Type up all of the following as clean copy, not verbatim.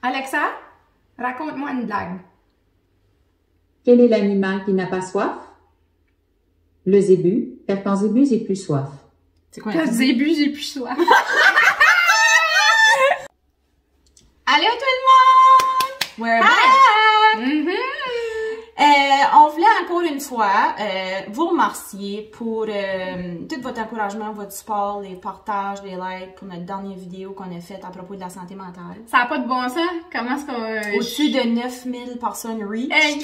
Alexa, raconte-moi une blague. Quel est l'animal qui n'a pas soif? Le zébu, car quand zébu, j'ai plus soif. C'est quoi? Quand zébu, j'ai plus soif. Allô tout le monde! We're back! On voulait encore une fois vous remercier pour tout votre encouragement, votre support, les partages, les likes pour notre dernière vidéo qu'on a faite à propos de la santé mentale. Ça n'a pas de bon sens? Comment est-ce qu'on... Au-dessus de 9000 personnes reach. Hey!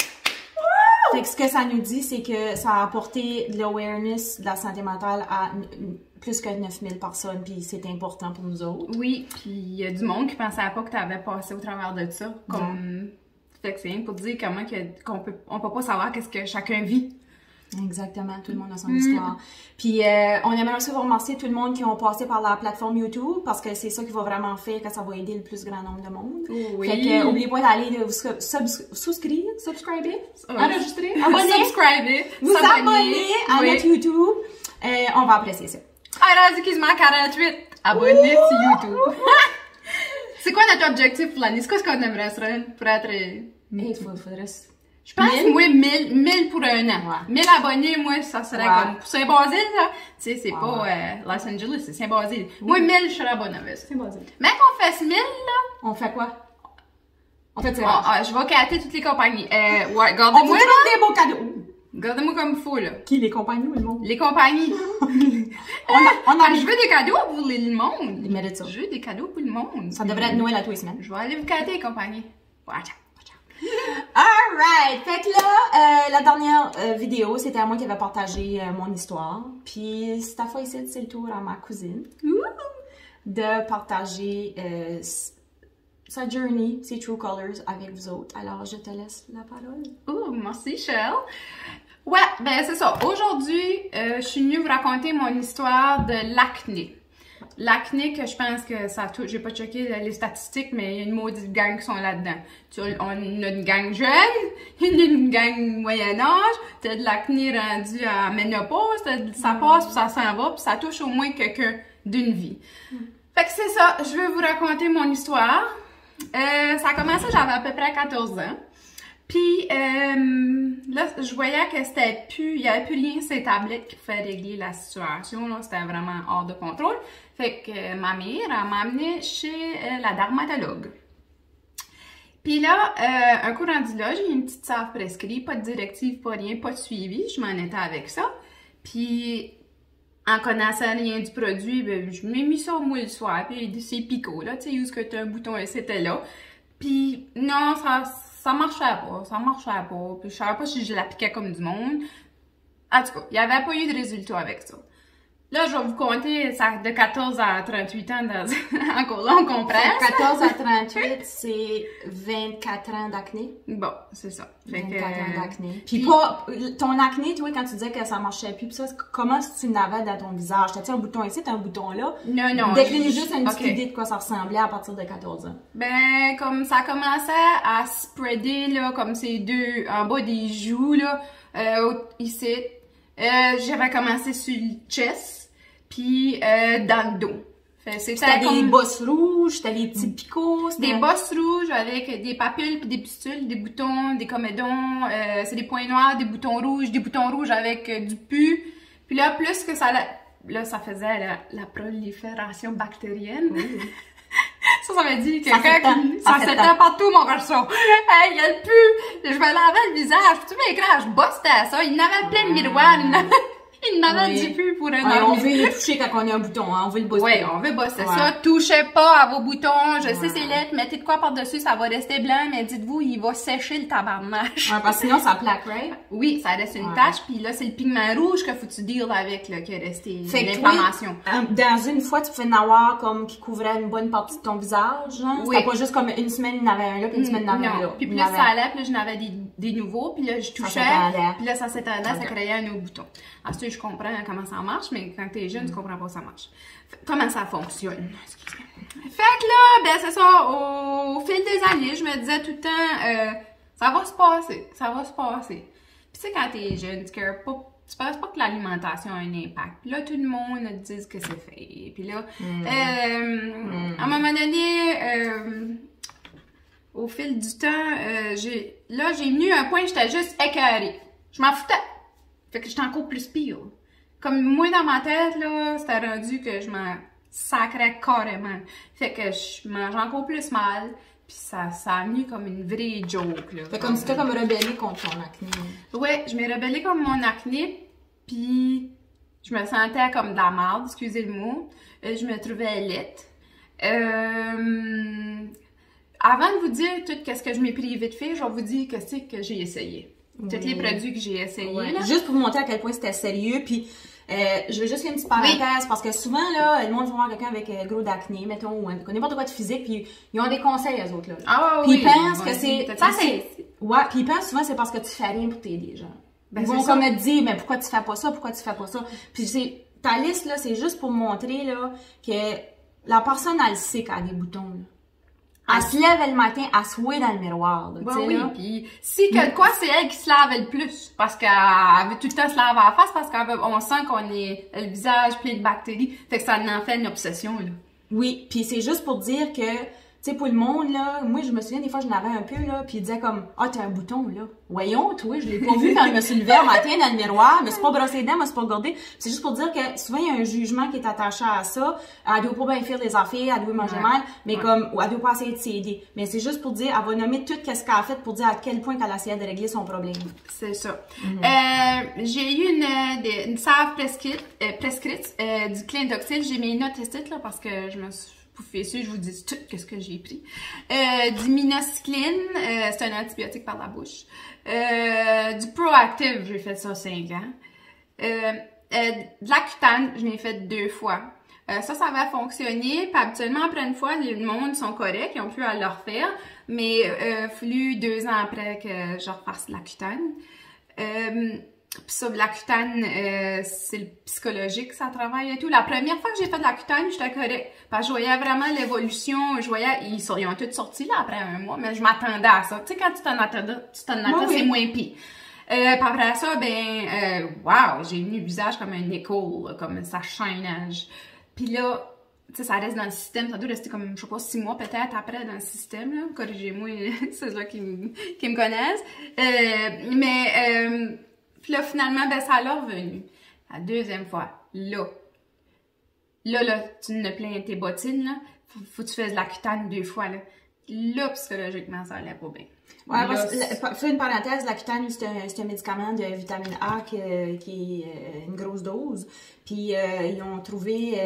Fait que ce que ça nous dit, c'est que ça a apporté de l'awareness de la santé mentale à plus que 9000 personnes, puis c'est important pour nous autres. Oui, puis il y a du monde qui pensait pas que tu avais passé au travers de ça. Comme... Fait que c'est rien pour dire comment qu'on peut pas savoir qu'est-ce que chacun vit. Exactement, tout le monde a son histoire. Puis on aimerait aussi vous remercier tout le monde qui ont passé par la plateforme YouTube parce que c'est ça qui va vraiment faire que ça va aider le plus grand nombre de monde. Oui. Fait que n'oubliez pas d'aller vous subscriber, enregistrer, subscriber, vous abonner à notre YouTube. On va apprécier ça. Alors, excuse-moi, 48 abonnés sur YouTube. C'est quoi notre objectif pour l'année? C'est quoi ce qu'on aimerait se rendre pour être... Il faudrait... Je pense, moi, 1000 pour un an. Ouais. 1000 abonnés, moi, ça serait comme... Pour Saint-Basile, là, tu sais, c'est pas Los Angeles, c'est Saint-Basile. Moi, 1000, je serais bonne avec ça. Saint-Basile. Mais qu'on fasse 1000, là... On fait quoi? On fait je vais cater toutes les compagnies. Ouais, on gardez-moi, vous des beaux cadeaux. Gardez-moi comme il faut, là. Qui, les compagnies ou le monde? Les compagnies. Je veux des cadeaux pour le monde. Ils méritent ça. Je veux des cadeaux pour le monde. Ça devrait être Noël à tous les semaines. Je vais aller vous cater les compagnies. Watch out. Alright! Fait que là, la dernière vidéo, c'était à moi qui avait partagé mon histoire. Puis cette fois ici, c'est le tour à ma cousine de partager sa journey, ses true colors avec vous autres. Alors, je te laisse la parole. Oh, merci, Shell. Ouais, ben c'est ça. Aujourd'hui, je suis venue vous raconter mon histoire de l'acné. L'acné, que je pense que ça touche, j'ai pas checké les statistiques, mais il y a une maudite gang qui sont là-dedans. On a une gang jeune, il y a une gang moyen âge, t'as de l'acné rendu à ménopause, ça passe, puis ça s'en va, puis ça touche au moins quelqu'un d'une vie. Fait que c'est ça, je vais vous raconter mon histoire. Ça a commencé, j'avais à peu près 14 ans. Puis là, je voyais que il y avait plus rien sur les tablettes qui pouvait régler la situation. Là, c'était vraiment hors de contrôle. Fait que ma mère, elle m'a amenée chez la dermatologue. Puis là, un coup rendu là, j'ai une petite salve prescrite, pas de directive, pas rien, pas de suivi. Je m'en étais avec ça. Puis, en connaissant rien du produit, ben, je m'ai mis ça moi le soir. Puis c'est picot, là, tu sais, où est-ce que t'as un bouton et c'était là. Puis non, ça marchait pas. Puis je savais pas si je l'appliquais comme du monde. En tout cas, il n'y avait pas eu de résultat avec ça. Là, je vais vous compter ça de 14 à 38 ans dans encore là, on comprend. 14 à 38, c'est 24 ans d'acné. Bon, c'est ça. 24 ans d'acné. Puis pas, ton acné, toi, quand tu disais que ça marchait plus, pis ça, comment tu l'avais dans ton visage? T'as-tu un bouton ici, t'as un bouton là? Non. Décline juste une petite idée de quoi ça ressemblait à partir de 14 ans. Ben, comme ça commençait à spreader, là, comme ces deux, en bas des joues, là, ici. J'avais commencé sur le chest, puis dans le dos. C'était des bosses rouges, c'était des petits picots. Des bosses rouges avec des papules puis des pustules, des boutons, des comédons, c'est des points noirs, des boutons rouges avec du pus. Puis là, plus que ça, là, ça faisait la prolifération bactérienne. Ça veut dire que ça s'étend partout, mon garçon. Hey, il y a le pu. Je vais laver le visage. Tu m'écris, je bossais à ça. Il n'avait plein de miroirs. Il n'avait du pu pour un homme. On veut le toucher quand on a un bouton, hein. On veut le bosser. Oui, on veut bosser ça. Touchez pas à vos boutons. Je sais, c'est lettre. Mettez de quoi par-dessus, ça va rester blanc, mais dites-vous, il va sécher le tabarnache. Ouais, parce que sinon, ça plaque, right? Oui, ça reste une tache. Puis là, c'est le pigment rouge que faut tu deal avec, là, qui est resté l'inflammation. Dans une fois, tu pouvais en avoir comme qui couvrait une bonne partie de ton visage, hein? Oui. C'était pas juste comme une semaine, il y en avait un là, puis une semaine, il y en avait un là. Puis plus ça allait, puis là, j'en avais des nouveaux, puis là, je touchais. Puis là, ça s'étendait, ça créait un nouveau bouton. Ensuite, je comprends comment ça marche, mais quand t'es jeune, tu comprends pas ça marche. Comment ça fonctionne? Excusez-moi. Fait que là, ben c'est ça, au fil des années, je me disais tout le temps, ça va se passer. Puis tu sais, quand t'es jeune, tu penses pas que l'alimentation a un impact. Puis là, tout le monde te dit que c'est fait. Puis là, à un moment donné, au fil du temps, j'ai venu à un point où j'étais juste écœurée. Je m'en foutais. Fait que j'étais encore plus pire. Comme moi, dans ma tête, là, c'était rendu que je m'en sacrais carrément. Fait que je mangeais encore plus mal. Puis ça a venu comme une vraie joke, là. Fait comme si t'étais comme rebellée contre ton acné. Ouais, je m'ai rebellée contre mon acné. Puis je me sentais comme de la merde, excusez le mot. Je me trouvais laite. Avant de vous dire tout ce que je m'ai privé de faire, je vais vous dire que c'est que j'ai essayé. Tous les produits que j'ai essayés. Là. Juste pour vous montrer à quel point c'était sérieux. Puis je veux juste faire une petite parenthèse parce que souvent, là, le monde va voir quelqu'un avec gros d'acné, mettons, ou n'importe quoi de physique, puis ils ont des conseils, eux autres. Là. Ah puis oui. Ils pensent que c'est. Ça, c'est. Ouais, puis ils pensent souvent que c'est parce que tu fais rien pour t'aider, genre. Ben, ils vont comme te dire, mais pourquoi tu fais pas ça, pourquoi tu fais pas ça. Puis ta liste, là, c'est juste pour montrer, là, que la personne, elle sait qu'elle a des boutons, là. Elle se lève le matin, elle se voit dans le miroir, là, oui, puis si quelque quoi, c'est elle qui se lave le plus. Parce qu'elle veut tout le temps se laver à la face, parce qu'on sent qu'on est le visage plein de bactéries. Fait que ça en fait une obsession, là. Oui, puis c'est juste pour dire que, tu sais, pour le monde, là, moi, je me souviens, des fois, je n'avais un peu, là, puis il disait comme, ah, t'as un bouton, là. Voyons, toi, je l'ai pas vu quand je me suis levée un matin dans le miroir, je me suis pas brossé les dents, je me suis pas regardée. C'est juste pour dire que souvent, il y a un jugement qui est attaché à ça. Elle doit pas bien faire les affaires, elle doit manger mal, mais comme, ou elle doit pas essayer de s'aider. Mais c'est juste pour dire, elle va nommer tout ce qu'elle a fait pour dire à quel point qu'elle a essayé de régler son problème. C'est ça. J'ai eu une salve prescrite du Clindoxil. J'ai mis une note ici, là, parce que je me suis pouffé dessus, je vous dis tout ce que j'ai pris. Du minocycline, c'est un antibiotique par la bouche. Du Proactive, j'ai fait ça 5 ans. De l'Accutane, je l'ai fait 2 fois. Ça avait fonctionné. Puis habituellement, après une fois, les monde sont corrects, ils ont pu le refaire. Mais fallu 2 ans après que je refasse l'Accutane. Puis ça, l'Accutane, c'est le psychologique, ça travaille et tout. La première fois que j'ai fait de l'Accutane, j'étais correcte. Parce que je voyais vraiment l'évolution. Je voyais, ils ont tous sorti là après un mois, mais je m'attendais à ça. Tu sais, quand tu t'en attends, c'est moins pire. Puis après ça, wow, j'ai eu le visage comme un écho, comme ça chaînage. Puis là, tu sais, ça reste dans le système, ça doit rester comme, je sais pas, 6 mois peut-être après dans le système, là. Corrigez-moi, c'est là qui me connaissent. Puis là, finalement, ça l'a revenu. La deuxième fois, là, tu ne plein tes bottines, là. Faut que tu fasses de l'Accutane 2 fois, là. Là, psychologiquement, ça allait pas bien. Ouais, parce que, fais une parenthèse, l'Accutane, c'est un médicament de vitamine A qui est une grosse dose. Puis, ils ont trouvé,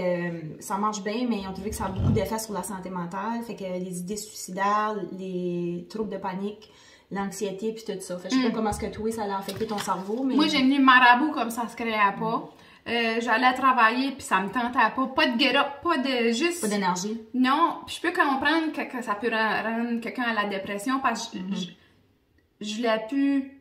ça marche bien, mais ils ont trouvé que ça a beaucoup d'effets sur la santé mentale. Fait que les idées suicidaires, les troubles de panique, l'anxiété puis tout ça. Fait que je sais pas comment est-ce que toi, ça a affecté ton cerveau, mais... Moi, j'ai venu marabout comme ça se créait pas. J'allais travailler puis ça me tentait pas. Pas de get up, pas de juste... Pas d'énergie. Non, puis je peux comprendre que ça peut rendre quelqu'un à la dépression parce que je voulais plus...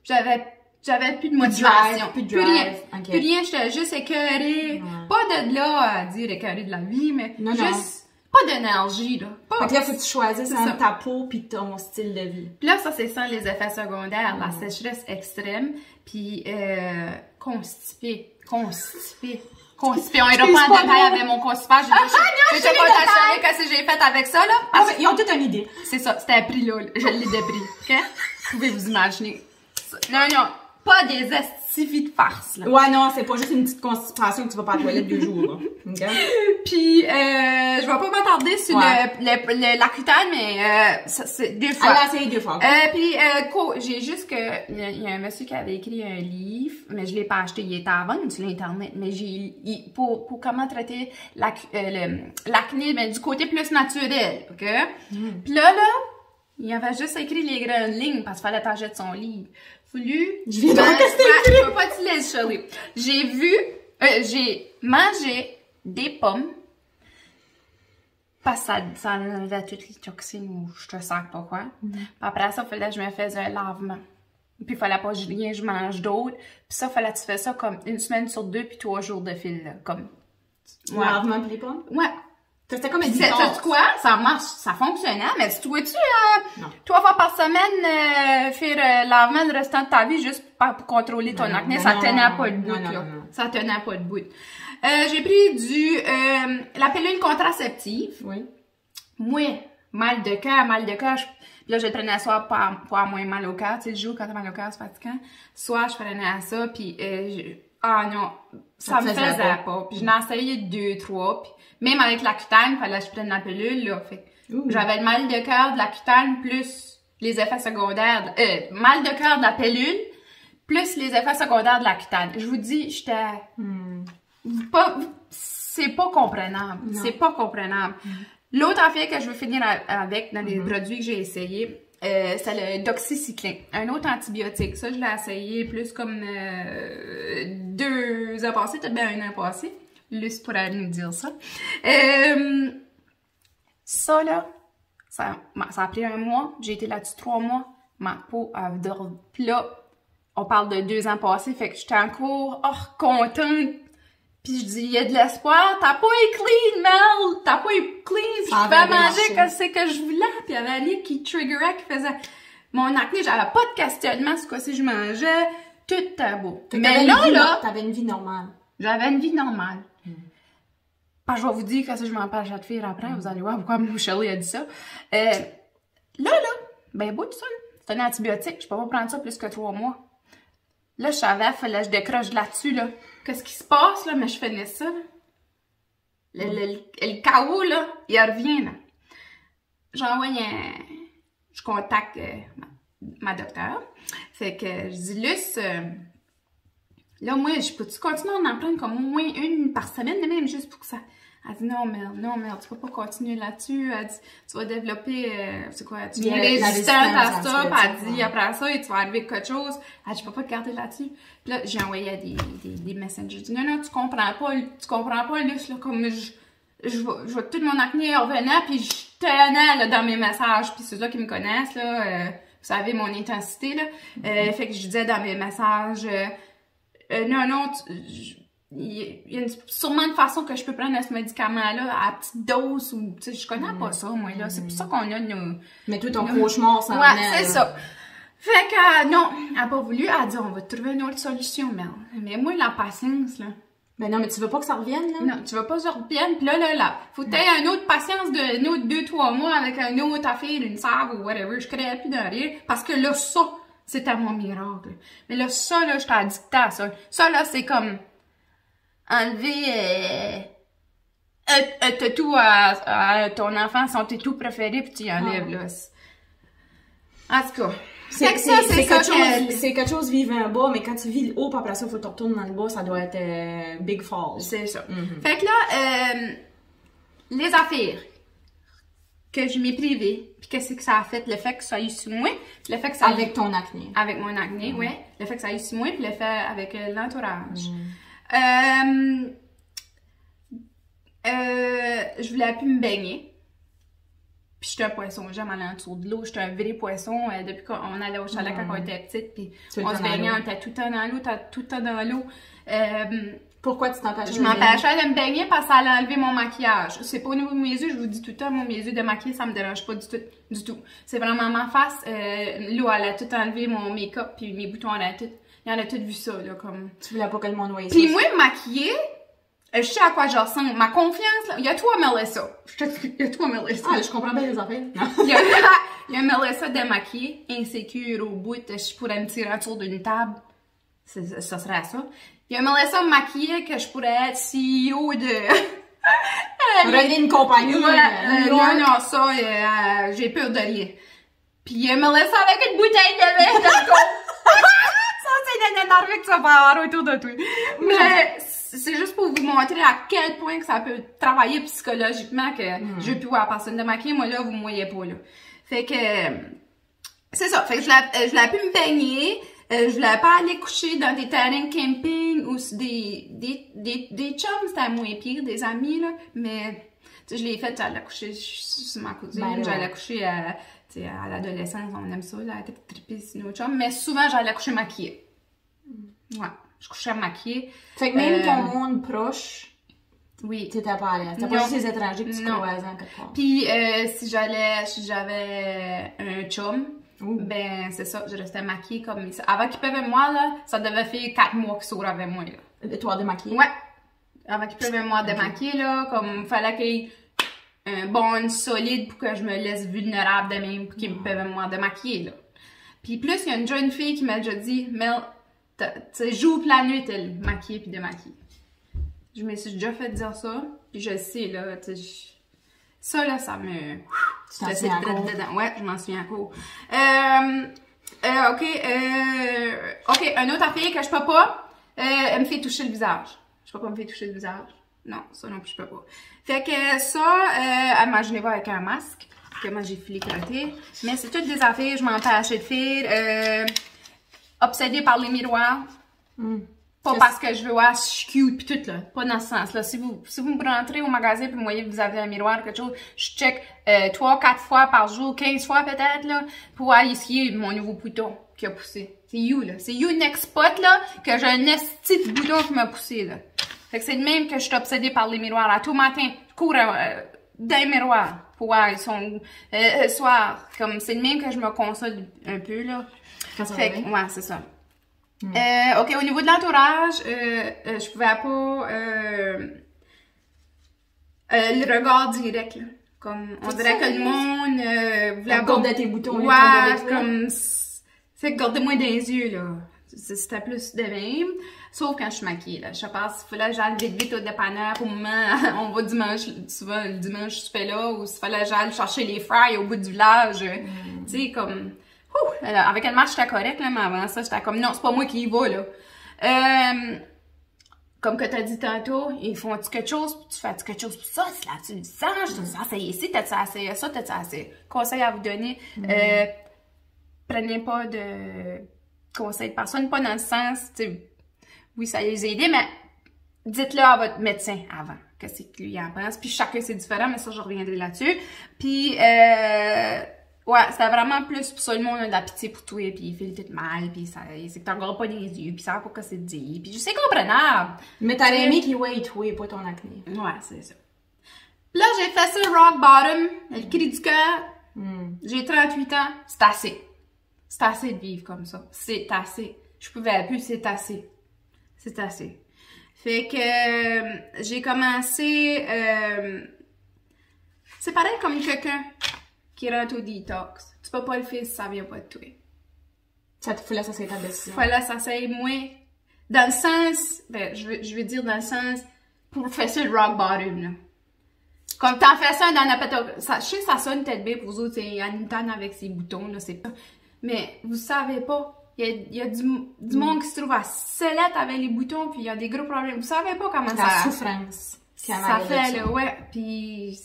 J'avais plus de motivation. Plus de drive. Plus rien, j'étais juste écœurée. Pas de là à dire écœurée de la vie, mais juste... Pas d'énergie, là. Fait que là, faut que tu choisisses entre ta peau pis ton style de vie. Puis là, ça, c'est sans les effets secondaires. La sécheresse extrême, puis constipé. On ira pas en détail avec mon constipage. Je vais pas t'assurer que si j'ai fait avec ça, là. Ils ont toute une idée. C'est ça, c'était appris là. Je l'ai dépris. OK? Vous pouvez vous imaginer. Non, pas des estivies de farce, là. Ouais, non, c'est pas juste une petite constipation que tu vas pas à la toilette 2 jours, okay? Puis, je vais pas m'attarder sur l'Accutane, mais c'est 2 fois. Elle a essayé 2 fois. Puis, j'ai juste que, il y a un monsieur qui avait écrit un livre, mais je l'ai pas acheté, il était à vendre sur l'internet, mais pour comment traiter l'acné, mais du côté plus naturel, ok? Puis là, il avait juste écrit les grandes lignes parce qu'il fallait t'acheter son livre. Je peux pas te laisser chialer. J'ai mangé des pommes parce que ça enlevait toutes les toxines ou je te sens pas quoi. Après ça, il fallait que je me fasse un lavement. Puis il fallait pas que je mange d'autres. Puis ça, il fallait que tu fasses ça comme 1 semaine sur 2 puis 3 jours de fil. Là, comme. Ouais. Lavement puis les pommes? Ouais. C'était comme une detox. Quoi? Ça marche, ça fonctionnait, mais tu dois-tu 3 fois par semaine faire lavement le restant de ta vie juste pour contrôler ton acné? Ça tenait pas de bout, là. Ça tenait pas de bout. J'ai pris la pilule contraceptive. Oui. Moi, mal de cœur. Puis là, je prenais soit pour avoir moins mal au cœur. Tu sais, le jour, quand t'as mal au cœur, c'est fatigant. Soit je prenais à ça, puis non, ça me faisait pas. Puis je n'en essayé 2, 3, puis même avec l'Accutane, il fallait que je prenne la pilule, là. Fait j'avais le mal de cœur de l'Accutane, plus les effets secondaires, mal de cœur de la pilule, plus les effets secondaires de l'Accutane. Je vous dis, j'étais c'est pas comprenable. C'est pas comprenable. L'autre affaire que je veux finir avec dans les produits que j'ai essayés, c'est le doxycycline, un autre antibiotique. Ça, je l'ai essayé plus comme 2 ans passés, peut-être bien 1 an passé. Luce pourrait nous dire ça. Ça, là, ça a pris 1 mois. J'ai été là-dessus 3 mois. Ma peau a dormi. Puis là, on parle de 2 ans passés, fait que j'étais encore contente. Puis je dis, il y a de l'espoir, ta peau est clean, Mel! Ta peau est clean, je pouvais manger que c'est que je voulais. Puis il y avait Ali qui triggerait, qui faisait mon acné, j'avais pas de questionnement sur quoi si je mangeais, tout était beau. Mais là, t'avais une vie normale. J'avais une vie normale. Je vais vous dire que si je m'en parle à de filles après, vous allez voir pourquoi Shirley a dit ça. Là, ben bout de ça, c'est un antibiotique, je peux pas prendre ça plus que 3 mois. Là, je savais, fallait que je décroche là-dessus, là. Qu'est-ce qui se passe, là? Mais je faisais ça, là. Le chaos, là, il revient, là. J'envoie je contacte ma docteure. Fait que je dis, Luce, là, moi, je peux-tu continuer à en prendre comme au moins 1 par semaine, même juste pour que ça... Elle dit, non, merde, tu peux pas continuer là-dessus. Elle dit, tu vas développer, c'est quoi, tu es résistante à ça. Puis elle dit, après ça, tu vas arriver avec quelque chose. Elle dit, je peux pas te garder là-dessus. Puis là, j'ai envoyé des messages. Je dis, non, tu comprends pas, Luce, là, comme je vois tout mon acné revenant, puis je tenais, là, dans mes messages. Puis ceux-là qui me connaissent, là, vous savez, mon intensité, là. Fait que je disais dans mes messages, non, il y a sûrement une façon que je peux prendre ce médicament-là à petite dose ou, tu sais, je connais pas ça, moi, là. C'est pour ça qu'on a nos... Mais tout ton cauchemar, ça ouais, c'est ça. Fait que, non, elle a pas voulu. Elle a dit, on va trouver une autre solution, mais moi, la patience, là. Ben non, mais tu veux pas que ça revienne, là? Non, tu veux pas que ça revienne. Puis là, faut que t'aies une autre patience de autre 2-3 mois avec un autre affaire, une salve ou whatever. Je créais plus de rien. Parce que là, ça, c'était mon miracle. Mais là, ça, là, j'étais addictée à ça. Ça, là, c'est comme... enlever un tatou à ton enfant, son tatou préféré, puis tu y enlèves, là. En tout cas, c'est quelque chose vivre en bas, mais quand tu vis le haut, puis après ça, il faut que tu retournes dans le bas, ça doit être big fall. C'est ça. Fait que là, les affaires que je m'ai privée, puis qu'est-ce que ça a fait, le fait que ça aille sur moi, puis le fait que ça avec ton acné. Avec mon acné, ouais. Le fait que ça aille sur moi, puis le fait avec l'entourage. Je voulais plus me baigner. Puis j'étais un poisson, j'aime aller en dessous de l'eau. J'étais un vrai poisson depuis qu'on allait au chalet quand on était petite. Puis on se baignait, on était tout le temps dans l'eau, tout le temps dans l'eau. Pourquoi tu t'empêchais? Je m'empêchais de me baigner parce que ça allait enlever mon maquillage. C'est pas au niveau de mes yeux, je vous dis tout le temps, mes yeux de maquiller, ça me dérange pas du tout. C'est vraiment ma face. L'eau, elle a tout enlevé mon make-up, puis mes boutons, il y en a tout vu ça, là, comme... Tu voulais pas que le monde voie ça. Puis moi, maquiller, je sais à quoi je ressemble. Ma confiance, là, il y a toi, Melissa. Il y a toi, Melissa. Ah, je comprends bien les affaires. Il y a Melissa démaquillée, insécure au bout, je pourrais me tirer autour d'une table. Ça serait ça. Il y a Melissa maquillée que je pourrais être CEO de... Runner une compagnie. Non, ça, j'ai peur de rien. Puis il y a Melissa avec une bouteille de vin dans le cou. Ça, c'est énervé que ça va avoir autour de toi. Mais c'est juste pour vous montrer à quel point que ça peut travailler psychologiquement que je veux plus voir personne de maquiller. Moi, là, vous me voyez pas, là. Fait que... c'est ça. Fait que je voulais plus me baigner. Je voulais pas aller coucher dans des terrains camping ou des chums, c'était moins pire, des amis, là. Mais, tu sais, je l'ai fait, j'allais coucher sur ma cousine, j'allais coucher à l'adolescence, on aime ça, là, être trippée sur nos chums. Mais souvent, j'allais coucher maquillée. Ouais, je couchais maquillée. Fait que même ton monde proche, oui, t'étais pas à l'aise. C'était pas juste les étrangers que tu croisais en quelque part. Puis, si j'avais un chum, ben, c'est ça, je restais maquillée comme ça. Avant qu'il pleuve moi, là, ça devait faire 4 mois qu'il sort avec moi, là. Et toi, démaquillée? Ouais. Avant qu'il pleuve moi démaquillée, là, comme, fallait qu'il y ait un bond solide pour que je me laisse vulnérable de même, pour qu'ils me peuvent me démaquiller, là. Puis plus, il y a une jeune fille qui m'a déjà dit, Mel, tu sais, joue la nuit, elle maquiller puis démaquiller. Je me suis déjà fait dire ça, puis je sais, là, tu sais, ça, là, ça me... Tu t'en souviens encore? Ouais, je m'en souviens encore. OK, un autre affaire que je peux pas, elle me fait toucher le visage. Je peux pas me faire toucher le visage. Non, ça non plus, je peux pas. Fait que ça, imaginez-vous avec un masque, que moi j'ai filé côté. Mais c'est toutes des affaires, je m'en tâche de faire. Obsédée par les miroirs. Pas parce que je veux voir, je suis cute pis tout, là. Pas dans ce sens-là. Si vous me rentrez au magasin pis vous voyez que vous avez un miroir ou quelque chose, je check 3-4 fois par jour, 15 fois peut-être, là, pour voir ici mon nouveau bouton qui a poussé. C'est you, là. C'est you next spot, là, que j'ai un esti de bouton qui m'a poussé, là. Fait que c'est de même que je suis obsédée par les miroirs. À tout matin, je cours dans les miroirs pour voir, ils sont soir. Comme, c'est de même que je me console un peu, là. Fait que, ouais, c'est ça. OK, au niveau de l'entourage, je pouvais pas le regard direct, là. Comme, on dirait que le monde voulait pas... tes boutons, ouais, comme, c'est gardez-moi des yeux, là. C'était plus de même. Sauf quand je suis maquillée, là. Je sais pas s'il fallait que j'aille vite au dépanneur au moment, on va dimanche, souvent le dimanche je fais là, ou s'il fallait que j'aille chercher les fries au bout du village, tu sais, comme, avec une marche, j'étais correcte, là, mais avant ça, j'étais comme, non, c'est pas moi qui y va, là. Comme que t'as dit tantôt, ils font quelque chose, tu fais quelque chose pour ça, c'est là-dessus du visage, t'as ça, c'est ici, t'as ça, c'est ça, t'as ça, c'est. Conseil à vous donner, prenez pas de conseils de personne, pas dans le sens, tu sais, oui, ça les a aidés, mais dites-le à votre médecin avant, que c'est que lui en pense. Puis chacun, c'est différent, mais ça, je reviendrai là-dessus. Puis, ouais, c'était vraiment plus pour ça, le monde a de la pitié pour toi, puis il fait tout mal, puis ça, c'est que t'en regardes pas les yeux, puis ça va pas que c'est dit, puis je sais comprenable. Mais t'aurais aimé qu'il voit toi, pas ton acné. Ouais, c'est ça. Là, j'ai fait ça, rock bottom, le cri du cœur. J'ai 38 ans, c'est assez. C'est assez de vivre comme ça. C'est assez. Je pouvais plus, c'est assez. C'est assez. Fait que j'ai commencé... c'est pareil comme quelqu'un qui rentre au detox. Tu peux pas le faire si ça vient pas de toi. Ça te fallait ça, c'est ta décision. Fallait ça, c'est moi. Dans le sens... Ben, je veux dire dans le sens... Pour faire ça, le rock bottom, là. Comme t'en fais ça dans la pétard... Je sais que ça sonne peut-être bien pour vous autres, c'est Anita avec ses boutons, là, c'est pas... Mais vous savez pas, il y a du monde qui se trouve à sellette avec les boutons, puis il y a des gros problèmes. Vous savez pas comment la souffrance. Ça fait, là, ouais, puis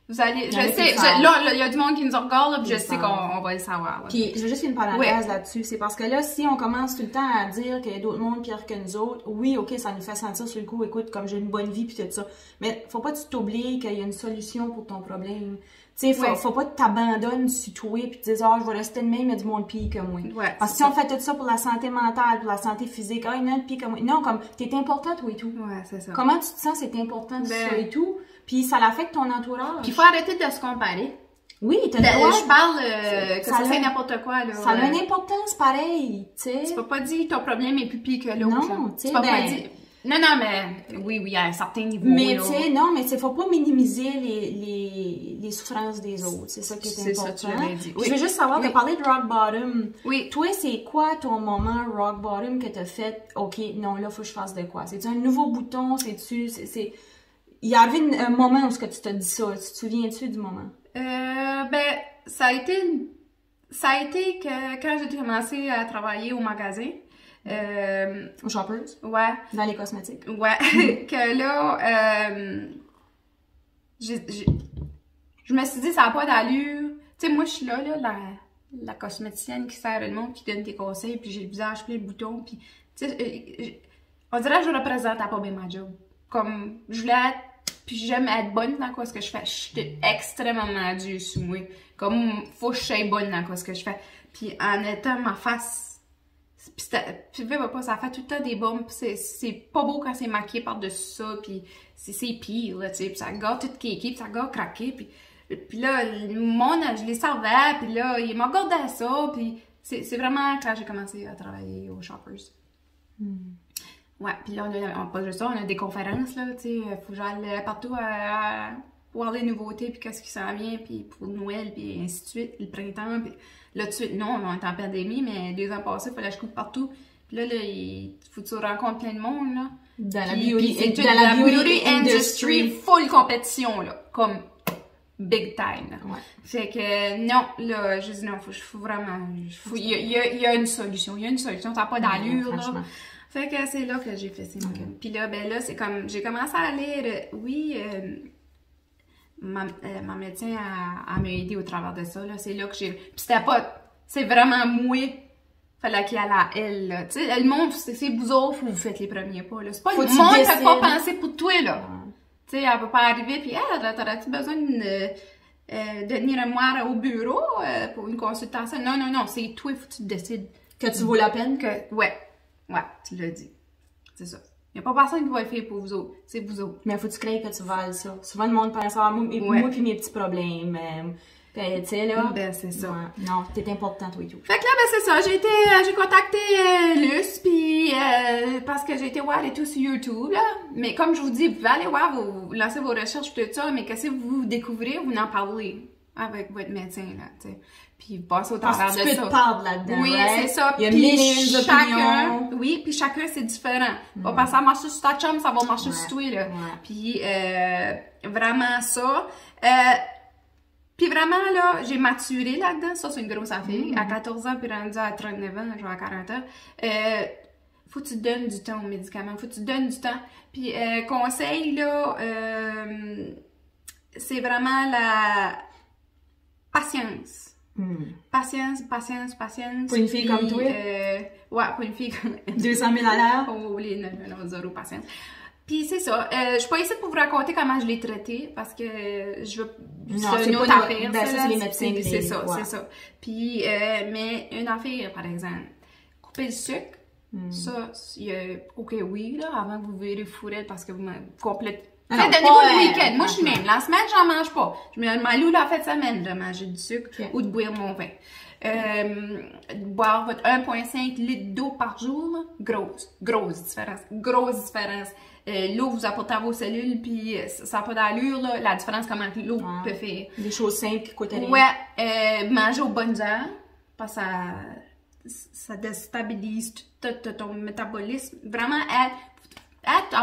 vous allez, je sais, là, il y a du monde qui nous regarde, là, puis je sais qu'on va le savoir. Là. Puis je veux juste faire une parenthèse là-dessus, c'est parce que là, si on commence tout le temps à dire qu'il y a d'autres mondes pires que nous autres, oui, ok, ça nous fait sentir sur le coup, écoute, comme j'ai une bonne vie, puis tout ça, mais faut pas que tu t'oublies qu'il y a une solution pour ton problème. Tu sais, faut pas que t'abandonnes sur toi pis te dises, ah, je vais rester de même, il y a du monde pire que moi. Ouais, parce que si on fait tout ça pour la santé mentale, pour la santé physique, ah, il y en a de pire que moi. Non, comme, t'es important, toi et tout. Ouais, c'est ça. Comment tu te sens, c'est important, toi et tout. Puis ça l'affecte ton entourage. Puis il faut arrêter de se comparer. Oui, t'as le droit. Je parle que ça c'est n'importe quoi, là. Ça a une importance pareille, tu sais. Tu peux pas dire ton problème est plus pire que l'autre. Non, tu sais, peux pas dire. Non, mais oui, à un certain niveau. Mais tu sais, non, mais il faut pas minimiser les souffrances des autres. C'est ça qui est important. C'est ça, tu l'avais dit. Oui. Je veux juste savoir, tu as parlé de rock bottom. Oui. Toi, c'est quoi ton moment rock bottom que tu as fait? OK, non, là, faut que je fasse de quoi? C'est-tu un nouveau bouton? C'est-tu... Il y avait un moment où tu t'as dit ça. Tu te souviens-tu du moment? Ben, ça a été que quand j'ai commencé à travailler au magasin, aux shoppers? Ouais. Dans les cosmétiques? Ouais. Que là, je me suis dit, ça n'a pas d'allure. Tu sais, moi, je suis là, la cosméticienne qui sert le monde, qui donne des conseils, puis j'ai le visage plein de boutons, puis, tu sais, on dirait que je représente à pas bien ma job. Comme, je voulais être, puis j'aime être bonne dans ce que je fais. Je suis extrêmement dure sur moi. Comme, faut que je sois bonne dans ce que je fais. Puis en étant ma face, puis pas, ça fait tout le temps des bombes, c'est pas beau quand c'est maquillé par-dessus ça, puis c'est pire, là, tu sais, puis ça gâte tout kéké, puis ça gâte craqué, puis là, le monde, je les servais, puis là, ils m'ont regardé ça, puis c'est vraiment quand j'ai commencé à travailler aux Shoppers. Ouais, puis là, on pas juste ça, on a des conférences, là, tu sais, faut que j'aille partout voir les nouveautés, puis qu'est-ce qui s'en vient, puis pour Noël, puis ainsi de suite, le printemps, puis là, tout de suite, non, on est en pandémie, mais 2 ans passés, il fallait que je coupe partout. Puis là, il faut que tu rencontres plein de monde, là. Dans la beauty industry, full compétition, là, comme big time, là. Ouais. Fait que, non, là, je dis non, faut vraiment, il y a une solution, ça n'a pas d'allure, là. Fait que c'est là que j'ai fait ça. Puis là, ben là, c'est comme, j'ai commencé à lire, ma médecin a m'aider au travers de ça, là. C'est là que j'ai, puis c'était pas, c'est vraiment moi, fallait qu'il y ait à elle, là. Tu sais, le monde, c'est vous autres, vous faites les premiers pas, là. C'est pas, le monde ne peut pas penser pour toi, là. Tu sais, elle peut pas arriver, puis t'aurais-tu besoin de venir moi au bureau pour une consultation? Non, c'est toi, il faut que tu décides. Que tu vaux la peine? Ouais, tu l'as dit. C'est ça. Il n'y a pas personne qui va le faire pour vous autres. C'est vous autres. Mais faut que tu crées que tu vales ça. Souvent, le monde pense à moi puis mes petits problèmes. Tu sais, là. Ben, c'est ça. Ouais. Non, t'es important, toi et tout. Fait que là, ben, c'est ça. J'ai contacté Luce, puis parce que j'ai été voir et tout sur YouTube, là. Mais comme je vous dis, vous pouvez aller voir, vous lancez vos recherches, tout ça, mais qu'est-ce que vous découvrez, vous en parlez avec votre médecin, là, tu sais. Puis vous passez au travers de ça. Tu peux te parler là-dedans, oui, c'est ça. Il y a mille opinions. Oui, puis chacun, c'est différent. Pas parce que ça marche sur ta chum, ça va marcher sur toi, là. Puis vraiment ça. Puis vraiment, là, j'ai maturé là-dedans. Ça, c'est une grosse affaire. À 14 ans, puis rendu à 39 ans, genre à 40 ans. Faut que tu donnes du temps aux médicaments. Faut que tu donnes du temps. Puis conseil, là, c'est vraiment la patience. Patience. Pour une fille comme toi? Ouais, pour une fille comme... 200 000 à l'heure? Oh, zéro patience. Puis c'est ça. Je suis pas ici pour vous raconter comment je l'ai traité, parce que je veux... C'est une autre affaire. Ben, ça, c'est les médecins. C'est ça, c'est ça. Puis, mais une affaire, par exemple, couper le sucre, ça, ok, oui, là, avant que vous verrez fourrette, parce que vous complétez... Donnez-moi le week-end. Moi, je suis même. La semaine, j'en mange pas. Je me maloue la fête de semaine de manger du sucre ou de boire mon vin. Boire votre 1,5 litres d'eau par jour, là, grosse différence. L'eau vous apporte à vos cellules, puis ça n'a pas d'allure, là, la différence comment l'eau peut faire. Des choses simples qui coûtent rien. Ouais, manger aux bonnes heures, parce que ça déstabilise tout ton métabolisme. Vraiment,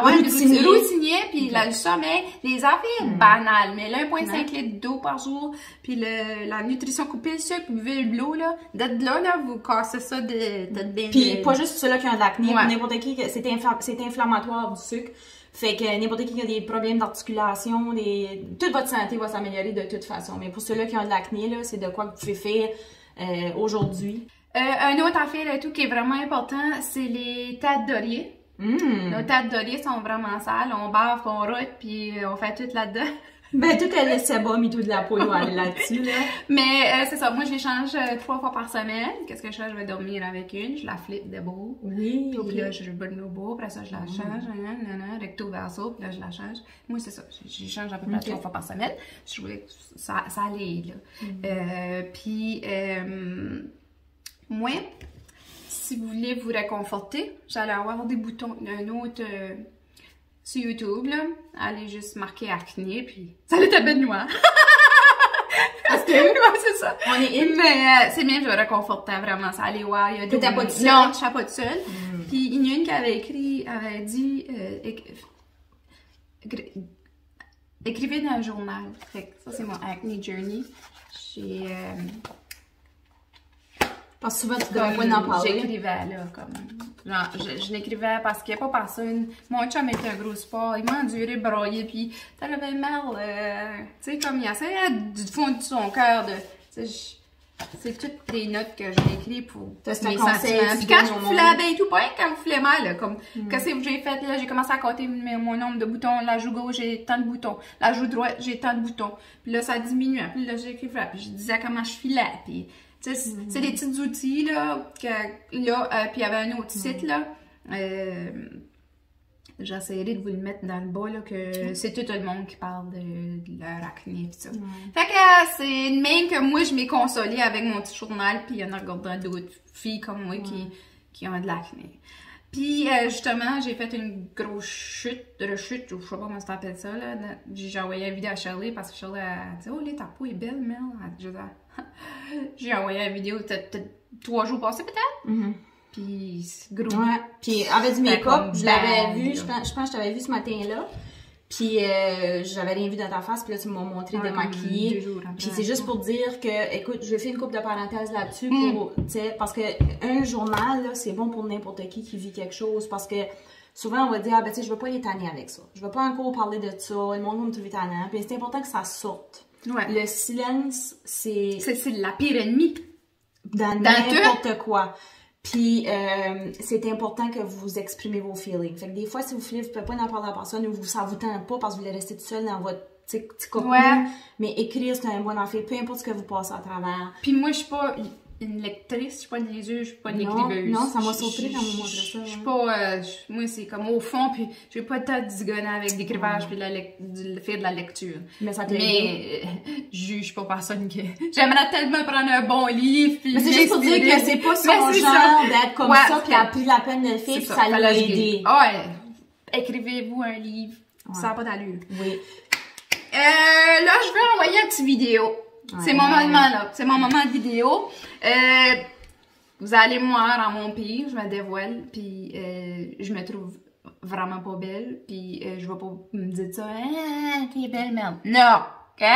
routinier, puis le sommeil, les affaires banales, mais 1,5 litre d'eau par jour, puis la nutrition, couper le sucre, buvez de l'eau, là, d'être là, vous cassez ça de bien. Puis pas juste ceux-là qui ont de l'acné, n'importe qui, c'est inflammatoire du sucre. Fait que n'importe qui a des problèmes d'articulation, toute votre santé va s'améliorer de toute façon. Mais pour ceux-là qui ont de l'acné, là, c'est de quoi que vous pouvez faire aujourd'hui. Un autre affaire et tout qui est vraiment important, c'est les têtes d'oreiller. Nos têtes d'oreiller sont vraiment sales, on bave, on route, puis on fait tout là-dedans. Ben, tout le sébum et tout de la peau doit aller là-dessus, là. Mais c'est ça, moi je les change 3 fois par semaine. Qu'est-ce que je fais? Je vais dormir avec une, je la flippe de beau. Oui. Puis là, je bonne au beau, après ça, je la change, recto verso, puis là, je la change. Moi, c'est ça, je change à peu près 3 fois par semaine. Je voulais que ça allait, là. Puis, moi, si vous voulez vous réconforter, j'allais avoir des boutons, un autre sur YouTube, là. Allez juste marquer acné, puis ça allait être bête noire. Parce que, c'est ça. On est in. Mais c'est bien, je me réconfortais vraiment. Ça allait voir, il y a des... T'étais pas toute seule? Non, je suis pas toute seule. Puis il y en a une qui avait dit, écrivez dans un journal. Fait que ça, c'est mon acne journey. J'ai... Parce que souvent, tu devrais pas en parler. J'écrivais, là, comme... Genre, je l'écrivais parce qu'il n'y a pas personne. Mon chum était un gros sport, il m'a enduré broyer, puis ça avait mal, tu sais, comme il essayait du fond de son cœur de... C'est toutes les notes que j'ai écrites pour mes sentiments. Puis quand je foulais bien et tout, pas quand je foulais mal, là, comme, qu'est-ce que j'ai fait, là, j'ai commencé à compter mon nombre de boutons. La joue gauche, j'ai tant de boutons. La joue droite, j'ai tant de boutons. Puis là, ça diminuait. Puis là, j'écrivais, puis je disais comment je filais, puis... C'est des petits outils, là, puis il y avait un autre site, là, j'essaierai de vous le mettre dans le bas, là, que c'est tout le monde qui parle de leur acné, pis ça. Fait que c'est une même que moi, je m'ai consolée avec mon petit journal, puis en regardant d'autres filles comme moi qui ont de l'acné. Puis, justement, j'ai fait une grosse chute, je sais pas comment ça s'appelle ça, là. J'ai envoyé une vidéo à Shirley parce que Shirley a dit « Oh, là, ta peau est belle, Mel. » J'ai envoyé la vidéo peut-être 3 jours passés, peut-être. Puis, c'est gros. Ouais. Puis, avec du make-up, je l'avais vu, je pense que je t'avais vu ce matin-là. Puis, j'avais rien vu dans ta face, puis là, tu m'as montré démaquillée. Puis, c'est juste pour dire que, écoute, je vais faire une couple de parenthèses là-dessus pour, tu sais, parce que un journal, là, c'est bon pour n'importe qui vit quelque chose, parce que souvent, on va dire, ah, ben, tu sais, je veux pas les tanner avec ça. Je veux pas encore parler de ça, le monde va me trouver tannant. Puis, c'est important que ça sorte. Ouais. Le silence, c'est la pire ennemie. Dans n'importe quoi. Puis, c'est important que vous exprimez vos feelings. Fait que des fois, si vous ne pouvez pas en parler à la personne ou ça vous tente pas parce que vous voulez rester tout seul dans votre petit cocon, mais écrire, c'est un bon affaire, peu importe ce que vous passez à travers. Puis moi, je suis pas une lectrice, je suis pas une liseuse, je suis pas une écriveuse. Non, ça m'a surpris quand vous montrez ça. Je suis pas... moi, c'est comme au fond, puis j'ai pas le temps de zigonner avec l'écrivage puis de faire de la lecture. Mais ça je juge pas personne que... J'aimerais tellement prendre un bon livre, puis... Mais c'est juste pour dire que c'est pas son genre d'être comme ça, puis elle a pris la peine de le faire, puis ça l'a aidé. Ouais, écrivez-vous un livre, ça n'a pas d'allure. Oui. Là, je vais envoyer une petite vidéo. C'est mon moment, là. C'est mon moment de vidéo. Vous allez me voir en mon pire, je me dévoile, puis je me trouve vraiment pas belle, puis je vais pas me dire ça, ah, t'es belle, merde. Non, ok?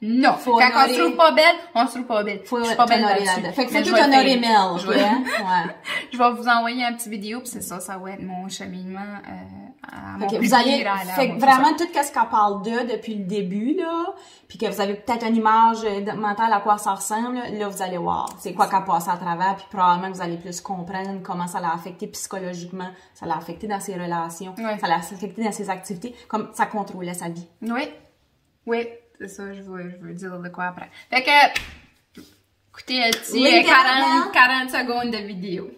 Non. Quand on se trouve pas belle, on se trouve pas belle. Faut je suis pas belle là-dessus. Fait que c'est tout honorer Mel, Je vais vous envoyer une petite vidéo, puis c'est ça, ça va être mon cheminement à mon vous allez, fait que vraiment tout ce qu'elle parle depuis le début, là, puis que vous avez peut-être une image mentale à quoi ça ressemble, là vous allez voir c'est quoi qu'elle passe à travers, puis probablement que vous allez plus comprendre comment ça l'a affecté psychologiquement, ça l'a affecté dans ses relations, ça l'a affecté dans ses activités, comme ça contrôlait sa vie. Oui, c'est ça, je veux dire de quoi après. Fait que, écoutez, 40 secondes de vidéo.